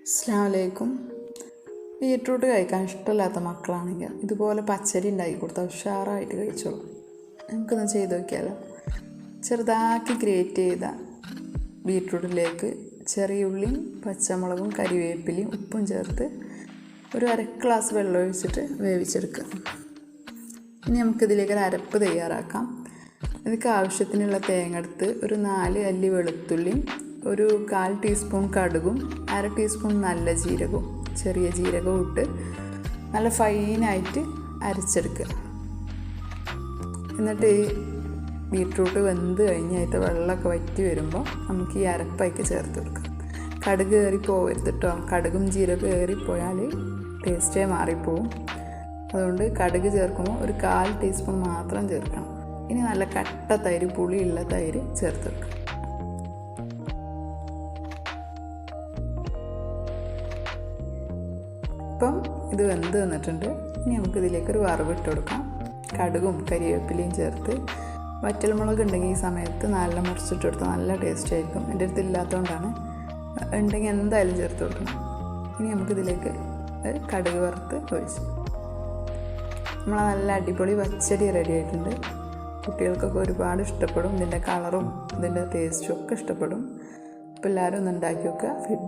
അസ്സലാമു അലൈക്കും. ബീറ്റ്റൂട്ട് കഴിക്കാൻ ഇഷ്ടമില്ലാത്ത മക്കളാണെങ്കിൽ ഇതുപോലെ പച്ചരി ഉണ്ടാക്കി കൊടുത്താൽ ഉഷാറായിട്ട് കഴിച്ചോളും. നമുക്കൊന്ന് ചെയ്ത് നോക്കിയാലോ. ചെറുതാക്കി ഗ്രേറ്റ് ചെയ്ത ബീറ്റ്റൂട്ടിലേക്ക് ചെറിയ ഉള്ളിയും പച്ചമുളകും കരിവേപ്പിലയും ഉപ്പും ചേർത്ത് ഒരു 1/2 ഗ്ലാസ് വെള്ളം ഒഴിച്ചിട്ട് വേവിച്ചെടുക്കുക. ഇനി നമുക്കിതിലേക്ക് ഒരു അരപ്പ് തയ്യാറാക്കാം. ഇതിലേക്ക് ആവശ്യത്തിനുള്ള തേങ്ങ എടുത്ത് ഒരു 4 അല്ലി വെളുത്തുള്ളിയും ഒരു 1/4 ടീസ്പൂൺ കടുകും 1/2 ടീസ്പൂൺ നല്ല ജീരകവും ചെറിയ ജീരകവും ഇട്ട് നല്ല ഫൈനായിട്ട് അരച്ചെടുക്കുക. എന്നിട്ട് ഈ ബീറ്റ്റൂട്ട് വെന്ത് കഴിഞ്ഞായിട്ട് വെള്ളമൊക്കെ വറ്റി വരുമ്പോൾ നമുക്ക് ഈ അരപ്പയ്ക്ക് ചേർത്ത് കൊടുക്കാം. കടുക് ഏറിപ്പോവരുത് കേട്ടോ. കടുകും ജീരകം ഏറിപ്പോയാൽ ടേസ്റ്റേ മാറിപ്പോവും. അതുകൊണ്ട് കടുക് ചേർക്കുമ്പോൾ ഒരു 1/4 ടീസ്പൂൺ മാത്രം ചേർക്കണം. ഇനി നല്ല കട്ട തൈര്, പുളിയുള്ള തൈര് ചേർത്ത് വെക്കുക. ഇപ്പം ഇത് വെന്ത് വന്നിട്ടുണ്ട്. ഇനി നമുക്കിതിലേക്കൊരു വറവിട്ട് കൊടുക്കാം. കടുകും കരിവേപ്പിലയും ചേർത്ത് വറ്റൽമുളക് ഉണ്ടെങ്കിൽ ഈ സമയത്ത് നല്ല മുറിച്ചിട്ട് കൊടുത്താൽ നല്ല ടേസ്റ്റ് ആയിരിക്കും. എൻ്റെ അടുത്ത് ഇല്ലാത്തതുകൊണ്ടാണ്. ഉണ്ടെങ്കിൽ എന്തായാലും ചേർത്ത് കൊടുക്കണം. ഇനി നമുക്കിതിലേക്ക് കടുക് വറുത്ത് ഒഴിച്ച് നമ്മളെ നല്ല അടിപൊളി പച്ചടി റെഡി ആയിട്ടുണ്ട്. കുട്ടികൾക്കൊക്കെ ഒരുപാട് ഇഷ്ടപ്പെടും. ഇതിൻ്റെ കളറും ഇതിൻ്റെ ടേസ്റ്റും ഒക്കെ ഇഷ്ടപ്പെടും. അപ്പോൾ എല്ലാവരും ഒന്ന് ഉണ്ടാക്കി വെക്കുക.